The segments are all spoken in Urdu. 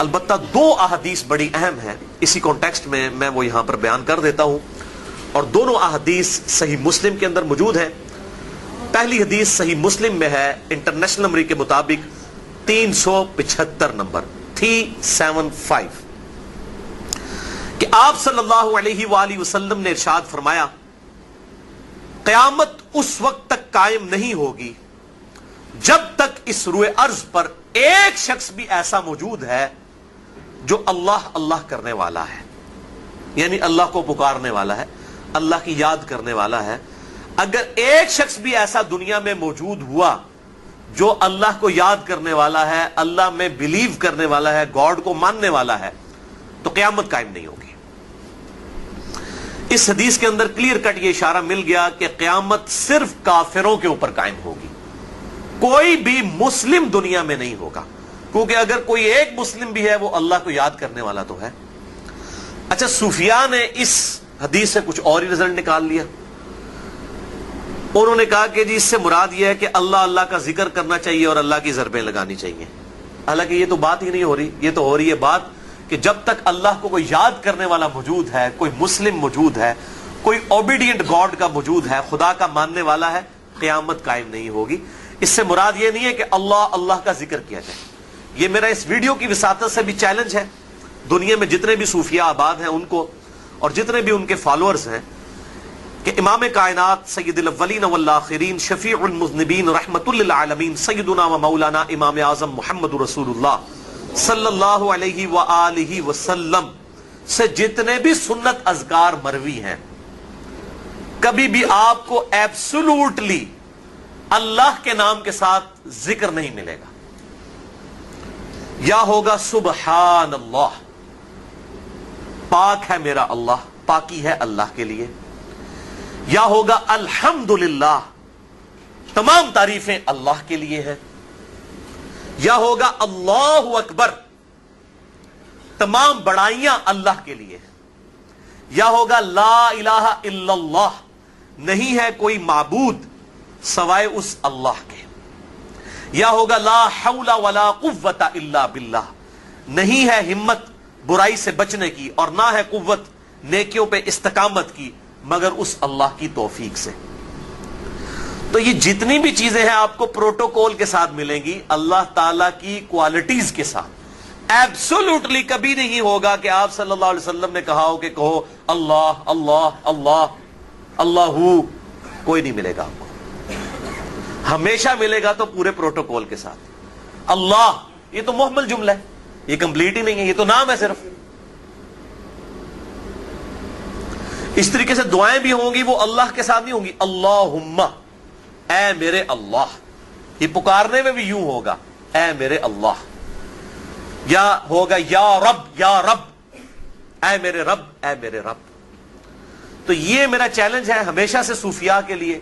البتہ دو احادیث بڑی اہم ہیں، اسی کانٹیکسٹ میں میں وہ یہاں پر بیان کر دیتا ہوں، اور دونوں احادیث صحیح مسلم کے اندر موجود ہیں۔ پہلی حدیث صحیح مسلم میں ہے انٹرنیشنل نمبر کے مطابق 375 نمبر 375، کہ آپ صلی اللہ علیہ وآلہ وسلم نے ارشاد فرمایا قیامت اس وقت تک قائم نہیں ہوگی جب تک اس روئے ارض پر ایک شخص بھی ایسا موجود ہے جو اللہ اللہ کرنے والا ہے، یعنی اللہ کو پکارنے والا ہے، اللہ کی یاد کرنے والا ہے۔ اگر ایک شخص بھی ایسا دنیا میں موجود ہوا جو اللہ کو یاد کرنے والا ہے، اللہ میں بلیو کرنے والا ہے، گاڈ کو ماننے والا ہے، تو قیامت قائم نہیں ہوگی۔ اس حدیث کے اندر کلیئر کٹ یہ اشارہ مل گیا کہ قیامت صرف کافروں کے اوپر قائم ہوگی، کوئی بھی مسلم دنیا میں نہیں ہوگا، کیونکہ اگر کوئی ایک مسلم بھی ہے وہ اللہ کو یاد کرنے والا تو ہے۔ اچھا، صوفیاء نے اس حدیث سے کچھ اور ہی رزلٹ نکال لیا۔ انہوں نے کہا کہ جی اس سے مراد یہ ہے کہ اللہ اللہ کا ذکر کرنا چاہیے اور اللہ کی ضربیں لگانی چاہیے۔ حالانکہ یہ تو بات ہی نہیں ہو رہی، یہ تو ہو رہی ہے بات کہ جب تک اللہ کو کوئی یاد کرنے والا موجود ہے، کوئی مسلم موجود ہے، کوئی اوبیڈینٹ گاڈ کا موجود ہے، خدا کا ماننے والا ہے، قیامت قائم نہیں ہوگی۔ اس سے مراد یہ نہیں ہے کہ اللہ اللہ کا ذکر کیا جائے۔ یہ میرا اس ویڈیو کی وساطت سے بھی چیلنج ہے دنیا میں جتنے بھی صوفیاء آباد ہیں ان کو، اور جتنے بھی ان کے فالوورز ہیں، کہ امام کائنات سید الاولین والآخرین شفیع المذنبین رحمت للعالمین سیدنا و مولانا امام اعظم محمد رسول اللہ صلی اللہ علیہ وآلہ وسلم سے جتنے بھی سنت اذکار مروی ہیں، کبھی بھی آپ کو ایبسولوٹلی اللہ کے نام کے ساتھ ذکر نہیں ملے گا۔ یا ہوگا سبحان اللہ، پاک ہے میرا اللہ، پاکی ہے اللہ کے لیے، یا ہوگا الحمدللہ، تمام تعریفیں اللہ کے لیے ہیں، یا ہوگا اللہ اکبر، تمام بڑائیاں اللہ کے لیے ہیں، یا ہوگا لا الہ الا اللہ، نہیں ہے کوئی معبود سوائے اس اللہ کے، یا ہوگا لا حول ولا قوت الا باللہ، نہیں ہے ہمت برائی سے بچنے کی اور نہ ہے قوت نیکیوں پہ استقامت کی مگر اس اللہ کی توفیق سے۔ تو یہ جتنی بھی چیزیں ہیں آپ کو پروٹوکول کے ساتھ ملیں گی، اللہ تعالیٰ کی کوالٹیز کے ساتھ۔ ایبسولوٹلی کبھی نہیں ہوگا کہ آپ صلی اللہ علیہ وسلم نے کہا ہو کہ کہو اللہ اللہ اللہ اللہ، کوئی نہیں ملے گا آپ کو۔ ہمیشہ ملے گا تو پورے پروٹوکول کے ساتھ۔ اللہ یہ تو محمل جملہ ہے، یہ کمپلیٹ ہی نہیں ہے، یہ تو نام ہے صرف۔ اس طریقے سے دعائیں بھی ہوں گی، وہ اللہ کے ساتھ نہیں ہوں گی، اللہم اے میرے اللہ، یہ پکارنے میں بھی یوں ہوگا اے میرے اللہ، یا ہوگا یا رب اے میرے رب اے میرے رب۔ تو یہ میرا چیلنج ہے ہمیشہ سے صوفیاء کے لیے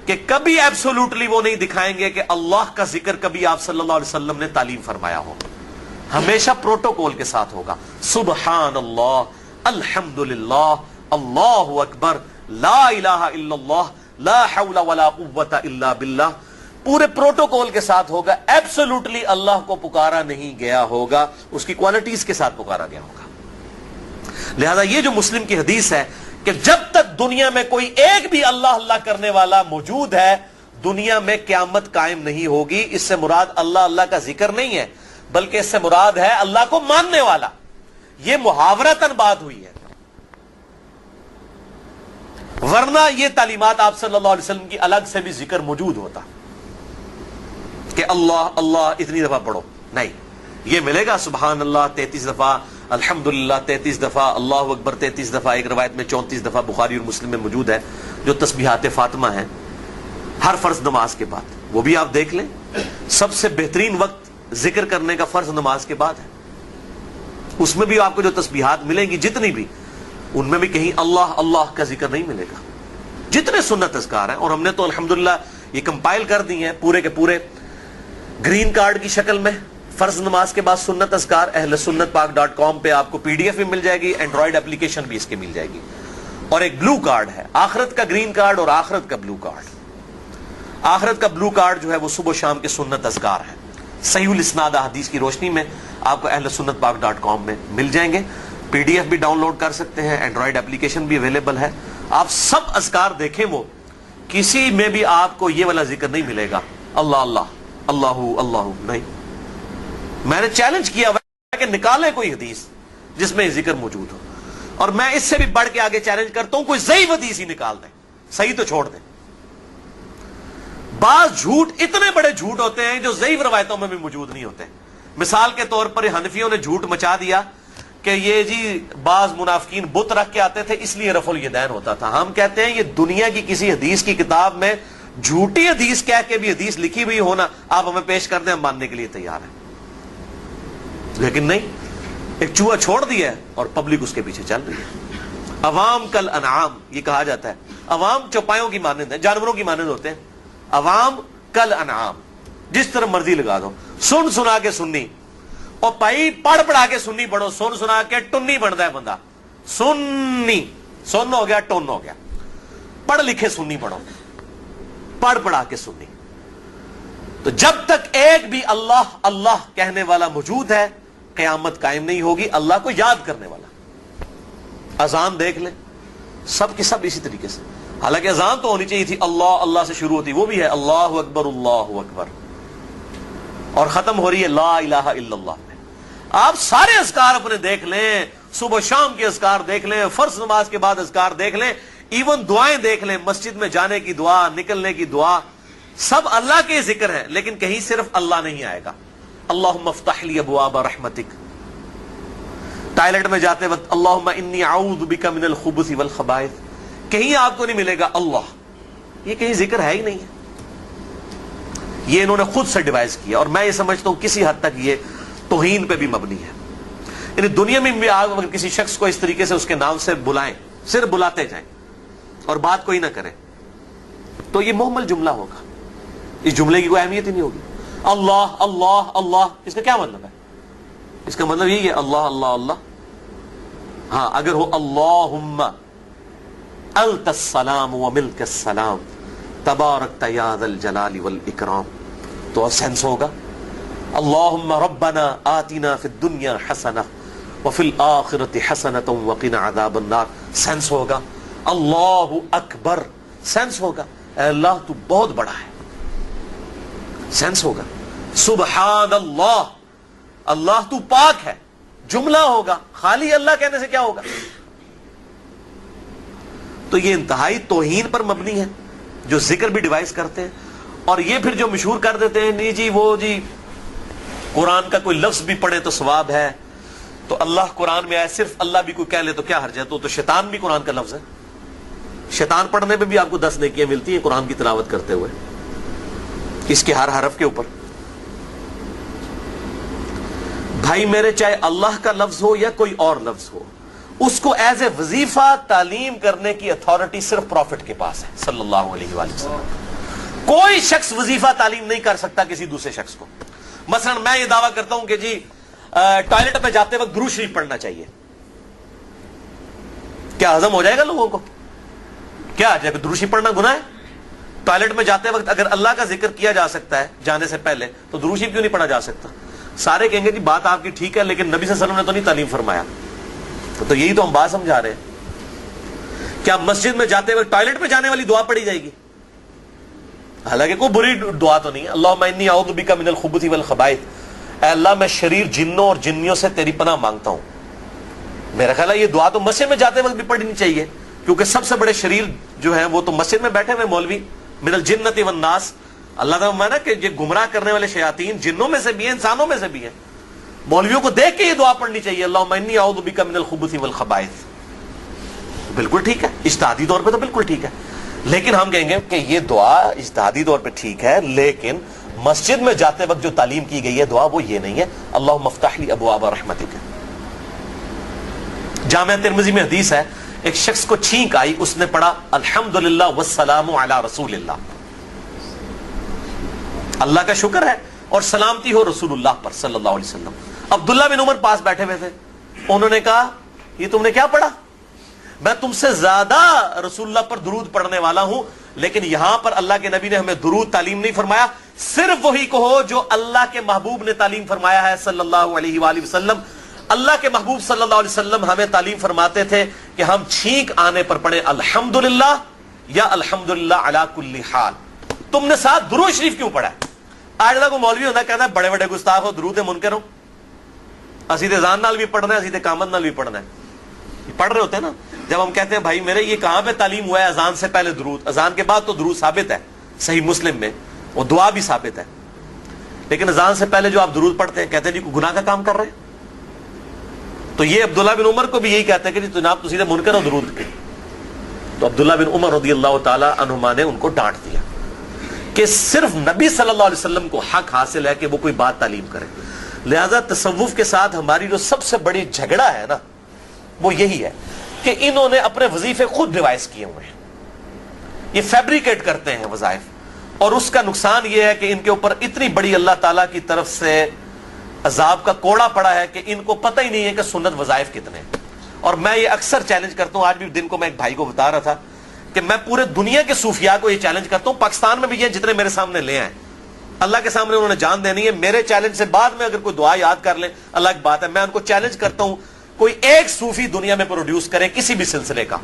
کہ کبھی ایبسولوٹلی وہ نہیں دکھائیں گے کہ اللہ کا ذکر کبھی آپ صلی اللہ علیہ وسلم نے تعلیم فرمایا ہو، ہمیشہ پروٹوکول کے ساتھ ہوگا، سبحان اللہ، الحمدللہ، اللہ اکبر، لا الہ الا اللہ، لا حول ولا قوت الا باللہ، پورے پروٹوکول کے ساتھ ہوگا۔ ایبسولوٹلی اللہ کو پکارا نہیں گیا ہوگا، اس کی کوالٹیز کے ساتھ پکارا گیا ہوگا۔ لہذا یہ جو مسلم کی حدیث ہے کہ جب تک دنیا میں کوئی ایک بھی اللہ اللہ کرنے والا موجود ہے، دنیا میں قیامت قائم نہیں ہوگی۔ اس سے مراد اللہ اللہ کا ذکر نہیں ہے، بلکہ اس سے مراد ہے اللہ کو ماننے والا۔ یہ محاورتاً بات ہوئی ہے، ورنہ یہ تعلیمات آپ صلی اللہ علیہ وسلم کی الگ سے بھی ذکر موجود ہوتا کہ اللہ اللہ اتنی دفعہ پڑھو، نہیں، یہ ملے گا سبحان اللہ 33 دفعہ، الحمدللہ 33 دفعہ، اللہ اکبر 33 دفعہ، ایک روایت میں 34 دفعہ بخاری اور مسلم میں موجود ہے جو تسبیحات فاطمہ ہیں ہر فرض نماز کے بعد۔ وہ بھی آپ دیکھ لیں، سب سے بہترین وقت ذکر کرنے کا فرض نماز کے بعد ہے۔ اس میں بھی آپ کو جو تسبیحات ملیں گی جتنی بھی، ان میں بھی کہیں اللہ اللہ کا ذکر نہیں ملے گا، جتنے سنت اذکار ہیں۔ اور ہم نے تو الحمدللہ یہ کمپائل کر دی ہیں پورے کے پورے گرین کارڈ کی شکل میں، فرض نماز کے بعد سنت اذکار، اہل سنت پاک .com پہ آپ کو PDF بھی مل جائے گی، اینڈرائڈ اپلیکیشن بھی اس کے مل جائے گی، اور ایک بلو کارڈ ہے، آخرت کا گرین کارڈ اور آخرت کا بلو کارڈ۔ آخرت کا بلو کارڈ جو ہے وہ صبح و شام کے سنت اذکار ہیں، صحیح الاسناد احادیث کی روشنی میں آپ کو ahlsunnatpak.com میں مل جائیں گے. PDF بھی ڈاؤن لوڈ کر سکتے ہیں, اینڈرائڈ اپلیکیشن بھی اویلیبل ہے. آپ سب اذکار دیکھیں, وہ کسی میں بھی آپ کو یہ والا ذکر نہیں ملے گا اللہ اللہ اللہ اللہ نہیں. میں نے چیلنج کیا کہ نکالیں کوئی حدیث جس میں یہ ذکر موجود ہو, اور میں اس سے بھی بڑھ کے آگے چیلنج کرتا ہوں کوئی ضعیف حدیث ہی نکال دیں, صحیح تو چھوڑ دیں. بعض جھوٹ اتنے بڑے جھوٹ ہوتے ہیں جو ضعیف روایتوں میں بھی موجود نہیں ہوتے. مثال کے طور پر حنفیوں نے جھوٹ مچا دیا کہ یہ جی بعض منافقین بت رکھ کے آتے تھے اس لیے رفع الیدین ہوتا تھا. ہم کہتے ہیں یہ دنیا کی کسی حدیث کی کتاب میں جھوٹی حدیث کہہ کے بھی حدیث لکھی ہوئی ہونا آپ ہمیں پیش کر دیں, ہم ماننے کے لیے تیار ہیں. لیکن نہیں, ایک چوہا چھوڑ دیا ہے اور پبلک اس کے پیچھے چل رہی ہے. عوام کل انعام یہ کہا جاتا ہے. عوام چوپایوں کی مانند ہیں, جانوروں کی مانند ہوتے ہیں. عوام کل انعام, جس طرح مرضی لگا دو. سن سنا کے سنی, اور پائی پڑھ پڑھا کے سنی پڑھو, سن سنا کے ٹنی بنتا ہے بندہ. سنی سن ہو گیا, ٹن ہو گیا. پڑھ لکھے سنی پڑھو, پڑھ پڑھا کے سنی. تو جب تک ایک بھی اللہ اللہ کہنے والا موجود ہے قیامت قائم نہیں ہوگی. اللہ کو یاد کرنے والا. اذان دیکھ لیں, سب کی سب اسی طریقے سے. حالانکہ اذان تو ہونی چاہیے تھی اللہ اللہ سے شروع ہوتی, وہ بھی ہے اللہ اکبر اللہ اکبر, اور ختم ہو رہی ہے لا الہ الا اللہ میں. آپ سارے اذکار اپنے دیکھ لیں, صبح شام کے اذکار دیکھ لیں, فرض نماز کے بعد اذکار دیکھ لیں, ایون دعائیں دیکھ لیں, مسجد میں جانے کی دعا, نکلنے کی دعا, سب اللہ کے ذکر ہے. لیکن کہیں صرف اللہ نہیں آئے گا. اللہم افتح لی ابواب رحمتک. ٹائلٹ میں جاتے وقت اللہم انی اعوذ بک من الخبث والخبائث, کہیں آپ کو نہیں ملے گا اللہ. یہ کہیں ذکر ہے ہی نہیں ہے. یہ انہوں نے خود سے ڈیوائز کیا, اور میں یہ سمجھتا ہوں کسی حد تک یہ توہین پہ بھی مبنی ہے. یعنی دنیا میں بھی آپ اگر کسی شخص کو اس طریقے سے اس کے نام سے بلائیں, صرف بلاتے جائیں اور بات کوئی نہ کریں, تو یہ محمل جملہ ہوگا. اس جملے کی کوئی اہمیت ہی نہیں ہوگی. اللہ اللہ اللہ, اس کا کیا مطلب ہے؟ اس کا مطلب یہی ہے اللہ اللہ اللہ. ہاں اگر ہو اللہم انت السلام وملک السلام تبارکت یا ذا الجلال والاکرام, تو سینس ہوگا اللہم ربنا آتنا فی الدنیا حسنہ وفی الآخرۃ حسنۃ وقنا عذاب النار, سینس ہوگا. اللہ اکبر, سینس ہوگا اے اللہ تو بہت بڑا ہے, سینس ہوگا. سبحان اللہ, اللہ تو پاک ہے, جملہ ہوگا. خالی اللہ کہنے سے کیا ہوگا؟ تو یہ انتہائی توہین پر مبنی ہے جو ذکر بھی ڈیوائز کرتے ہیں. اور یہ پھر جو مشہور کر دیتے ہیں نہیں جی وہ جی قرآن کا کوئی لفظ بھی پڑھے تو ثواب ہے, تو اللہ قرآن میں آئے, صرف اللہ بھی کوئی کہہ لے تو کیا حرج ہے؟ تو شیطان بھی قرآن کا لفظ ہے. شیطان پڑھنے پہ بھی آپ کو 10 نیکیاں ملتی ہیں قرآن کی تلاوت کرتے ہوئے, اس کے ہر حرف کے اوپر. بھائی میرے, چاہے اللہ کا لفظ ہو یا کوئی اور لفظ ہو, اس کو ایز اے وظیفہ تعلیم کرنے کی اتھارٹی صرف پروفٹ کے پاس ہے صلی اللہ علیہ وآلہ وسلم. کوئی شخص وظیفہ تعلیم نہیں کر سکتا کسی دوسرے شخص کو. مثلا میں یہ دعویٰ کرتا ہوں کہ جی ٹوائلٹ میں جاتے وقت درود شریف پڑھنا چاہیے, کیا ہضم ہو جائے گا لوگوں کو؟ کیا درود شریف پڑھنا گناہ ہے؟ ٹوائلٹ میں جاتے وقت اگر اللہ کا ذکر کیا جا سکتا ہے جانے سے پہلے, تو درود شریف کیوں نہیں پڑھا جا سکتا؟ سارے کہیں گے جی بات آپ کی ٹھیک ہے, لیکن نبی صلی اللہ علیہ وسلم نے تو نہیں تعلیم فرمایا. تو یہی تو ہم بات سمجھا رہے ہیں. کیا مسجد میں جاتے وقت ٹوائلٹ میں جانے والی دعا پڑھی جائے گی؟ حالانکہ کوئی بری دعا تو نہیں ہے. اللہم انی اعوذ بک من الخبث والخبائث, اے اللہ میں شریر جنوں اور جنیوں سے تیری پناہ مانگتا ہوں. میرا خیال ہے یہ دعا تو مسجد میں جاتے وقت بھی پڑھنی چاہیے, کیونکہ سب سے بڑے شریر جو ہیں وہ تو مسجد میں بیٹھے ہوئے مولوی, من الجنۃ والناس. اللہ تعالیٰ مانا کہ یہ گمراہ کرنے والے شیاطین جنوں میں سے بھی ہیں انسانوں میں سے بھی ہیں. مولویوں کو دیکھ کے یہ دعا پڑھنی چاہیے اللہم انی اعوذ بک من الخبث والخبائث. بالکل ٹھیک ہے, اجتہادی طور پہ تو بالکل ٹھیک ہے, لیکن ہم کہیں گے کہ یہ دعا اجتہادی طور پہ ٹھیک ہے, لیکن مسجد میں جاتے وقت جو تعلیم کی گئی ہے دعا وہ یہ نہیں ہے اللہم افتح لی ابواب رحمتک. جامعہ ترمذی میں حدیث ہے, ایک شخص کو چھینک آئی, اس نے پڑھا الحمدللہ والسلام علی رسول اللہ, اللہ کا شکر ہے اور سلامتی ہو رسول اللہ پر صلی اللہ علیہ وسلم. عبداللہ بن عمر پاس بیٹھے ہوئے تھے, انہوں نے کہا یہ تم نے کیا پڑھا؟ میں تم سے زیادہ رسول اللہ پر درود پڑھنے والا ہوں, لیکن یہاں پر اللہ کے نبی نے ہمیں درود تعلیم نہیں فرمایا, صرف وہی کہو جو اللہ کے محبوب نے تعلیم فرمایا ہے صلی اللہ علیہ وآلہ وسلم. اللہ کے محبوب صلی اللہ علیہ وسلم ہمیں تعلیم فرماتے تھے کہ ہم چھینک آنے پر پڑھیں الحمدللہ یا الحمدللہ علی کل حال. تم نے ساتھ درود شریف کیوں پڑھا ہے؟ آج تک مولوی ہوتا کہتا ہے بڑے بڑے گستاخ ہو درود منکر ہو. اسی تے اذان نال بھی پڑھنا ہے, اسی تے اقامت نال بھی پڑھنا ہے. پڑھ رہے ہوتے ہیں نا. جب ہم کہتے ہیں بھائی میرے یہ کہاں پہ تعلیم ہوا ہے اذان سے پہلے درود, اذان کے بعد تو درود ثابت ہے صحیح مسلم میں, وہ دعا بھی ثابت ہے, لیکن اذان سے پہلے جو آپ درود پڑھتے ہیں کہتے ہیں جی کوئی گناہ کا کام کر رہے ہیں. تو یہ عبداللہ بن عمر کو بھی یہی کہتے ہیں کہ جی جناب تو سیدھے منکر ہو درود کے. تو عبداللہ بن عمر رضی اللہ تعالی عنہما نے ان کو ڈانٹ دیا کہ صرف نبی صلی اللہ علیہ وسلم کو حق حاصل ہے کہ وہ کوئی بات تعلیم کرے. لہذا تصوف کے ساتھ ہماری جو سب سے بڑی جھگڑا ہے نا وہ یہی ہے کہ انہوں نے اپنے وظیفے خود ڈیوائز کیے ہوئے ہیں, یہ فیبریکیٹ کرتے ہیں وظائف, اور اس کا نقصان یہ ہے کہ ان کے اوپر اتنی بڑی اللہ تعالیٰ کی طرف سے عذاب کا کوڑا پڑا ہے کہ ان کو پتہ ہی نہیں ہے کہ سنت وظائف کتنے ہیں. اور میں یہ اکثر چیلنج کرتا ہوں, آج بھی دن کو میں ایک بھائی کو بتا رہا تھا کہ میں پورے دنیا کے صوفیاء کو یہ چیلنج کرتا ہوں, پاکستان میں بھی یہ جتنے میرے سامنے لے آئے, اللہ کے سامنے انہوں نے جان دینی ہے. میرے چیلنج سے بعد میں اگر کوئی دعا یاد کر لیں اللہ کی بات ہے, میں ان کو چیلنج کرتا ہوں کوئی ایک صوفی دنیا میں پروڈیوس کرے کسی بھی سلسلے کا,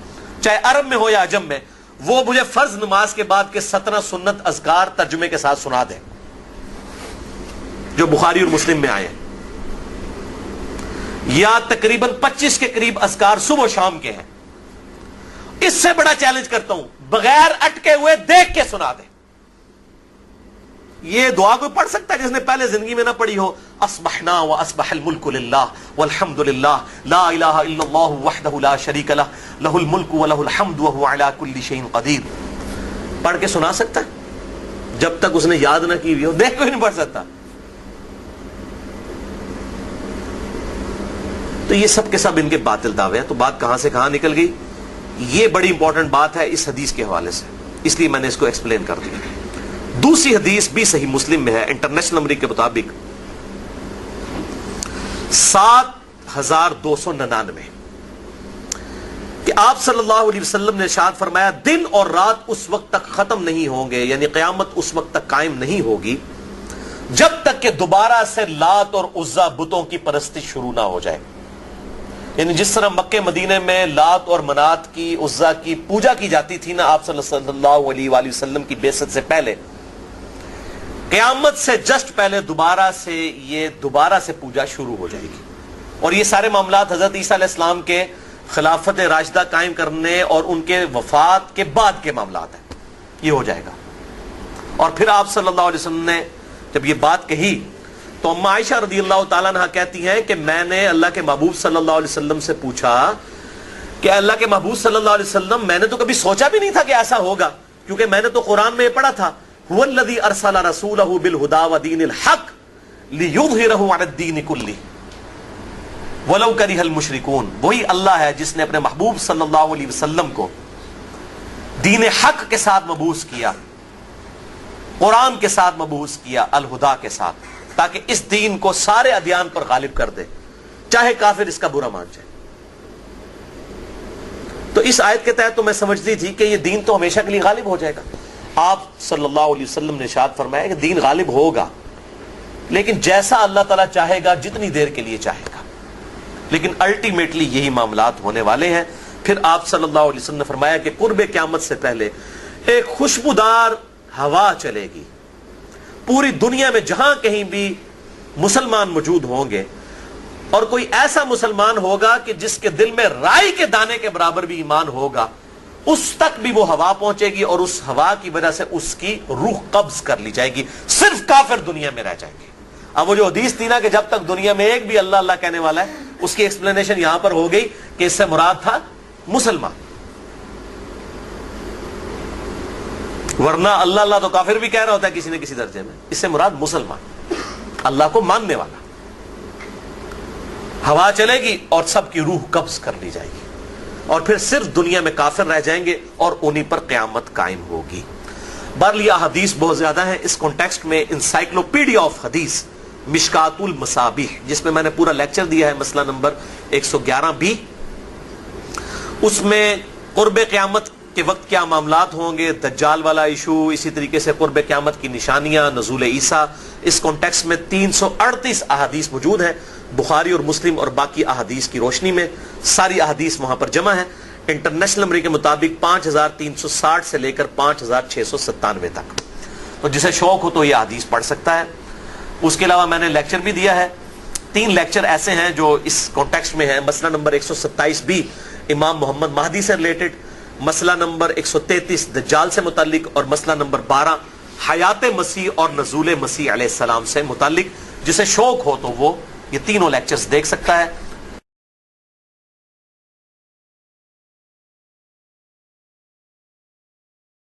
چاہے عرب میں ہو یا عجم میں, وہ مجھے فرض نماز کے بعد کے 17 سنت اذکار ترجمے کے ساتھ سنا دیں جو بخاری اور مسلم میں آئے ہیں, یا تقریباً 25 کے قریب اذکار صبح و شام کے ہیں. اس سے بڑا چیلنج کرتا ہوں بغیر اٹکے ہوئے دیکھ کے سنا دے. یہ دعا کوئی پڑھ سکتا ہے جس نے پہلے زندگی میں نہ پڑھی ہو؟ اصبحنا واصبح الملک للہ والحمد للہ لا الہ الا اللہ وحدہ لا شریک لہ لہ الملک ولہ الحمد وہو علی کل شیء قدیر. پڑھ کے سنا سکتا ہے جب تک اس نے یاد نہ کی ہوئی ہو, دیکھ کوئی نہیں پڑھ سکتا. تو یہ سب کے سب ان کے باطل دعوے ہیں. تو بات کہاں سے کہاں نکل گئی؟ یہ بڑی امپورٹنٹ بات ہے اس حدیث کے حوالے سے, اس لیے میں نے اس کو ایکسپلین کر دیا. دوسری حدیث بھی صحیح مسلم میں ہے انٹرنیشنل نمبر کے مطابق 7299 کہ آپ صلی اللہ علیہ وسلم نے ارشاد فرمایا دن اور رات اس وقت تک ختم نہیں ہوں گے, یعنی قیامت اس وقت تک قائم نہیں ہوگی جب تک کہ دوبارہ سے لات اور عزا بتوں کی پرستی شروع نہ ہو جائے. یعنی جس طرح مکہ مدینے میں لات اور منات کی عزا کی پوجا کی جاتی تھی نا آپ صلی اللہ علیہ وآلہ وسلم کی بعثت سے پہلے, قیامت سے جسٹ پہلے دوبارہ سے پوجا شروع ہو جائے گی. اور یہ سارے معاملات حضرت عیسیٰ علیہ السلام کے خلافت راشدہ قائم کرنے اور ان کے وفات کے بعد کے معاملات ہیں, یہ ہو جائے گا. اور پھر آپ صلی اللہ علیہ وسلم نے جب یہ بات کہی تو اما عائشہ رضی اللہ تعالیٰ عنہ کہتی ہیں کہ میں نے اللہ کے محبوب صلی اللہ علیہ وسلم سے پوچھا کہ اللہ کے محبوب صلی اللہ علیہ وسلم میں نے تو کبھی سوچا بھی نہیں تھا کہ ایسا ہوگا, کیونکہ میں نے تو قرآن میں یہ پڑھا تھا هو الذی ارسل رسولہ بالہدی ودین الحق لیظہرہ علی الدین کلہ ولو کرہ المشرکون. وہی اللہ ہے جس نے اپنے محبوب صلی اللہ علیہ وسلم کو دین حق کے ساتھ مبعوث کیا, قرآن کے ساتھ مبعوث کیا, الہدا کے ساتھ, تاکہ اس دین کو سارے ادیان پر غالب کر دے چاہے کافر اس کا برا مان جائے. تو اس آیت کے تحت تو میں سمجھتی تھی کہ یہ دین تو ہمیشہ کے لیے غالب ہو جائے گا. آپ صلی اللہ علیہ وسلم نے ارشاد فرمایا کہ دین غالب ہوگا, لیکن جیسا اللہ تعالیٰ چاہے گا, جتنی دیر کے لیے چاہے گا, لیکن الٹیمیٹلی یہی معاملات ہونے والے ہیں. پھر آپ صلی اللہ علیہ وسلم نے فرمایا کہ قرب قیامت سے پہلے ایک خوشبودار ہوا چلے گی پوری دنیا میں, جہاں کہیں بھی مسلمان موجود ہوں گے, اور کوئی ایسا مسلمان ہوگا کہ جس کے دل میں رائی کے دانے کے برابر بھی ایمان ہوگا, اس تک بھی وہ ہوا پہنچے گی, اور اس ہوا کی وجہ سے اس کی روح قبض کر لی جائے گی. صرف کافر دنیا میں رہ جائیں گے. اب وہ جو حدیث تھی نا کہ جب تک دنیا میں ایک بھی اللہ اللہ کہنے والا ہے, اس کی ایکسپلینیشن یہاں پر ہو گئی کہ اس سے مراد تھا مسلمان. ورنہ اللہ اللہ تو کافر بھی کہہ رہا ہوتا ہے کسی نہ کسی درجے میں, اس سے مراد مسلمان, اللہ کو ماننے والا. ہوا چلے گی اور سب کی روح قبض کر لی جائے گی, اور پھر صرف دنیا میں کافر رہ جائیں گے اور انہی پر قیامت قائم ہوگی. بہرحال حدیث بہت زیادہ ہے. اس کانٹیکسٹ میں انسائکلوپیڈیا آف حدیث مشکات المصابیح, جس میں نے پورا لیکچر دیا ہے, مسئلہ نمبر 111 بھی, اس میں قرب قیامت کے وقت کیا معاملات ہوں گے، دجال والا ایشو، اسی طریقے سے قرب قیامت کی نشانیاں، نزول عیسیٰ، اس کانٹیکس میں 338 احادیث موجود ہیں بخاری اور مسلم اور باقی احادیث کی روشنی میں. ساری احادیث وہاں پر جمع ہیں. انٹرنیشنل نمبر کے مطابق 5360 سے لے کر 5697 تک. تو جسے شوق ہو تو یہ احادیث پڑھ سکتا ہے. اس کے علاوہ میں نے لیکچر بھی دیا ہے. 3 لیکچر ایسے ہیں جو اس کانٹیکسٹ میں ہیں. مسئلہ نمبر 127 بھی امام محمد مہدی سے ریلیٹڈ، مسئلہ نمبر 133 دجال سے متعلق، اور مسئلہ نمبر 12 حیات مسیح اور نزول مسیح علیہ السلام سے متعلق. جسے شوق ہو تو وہ یہ تینوں لیکچرز دیکھ سکتا ہے.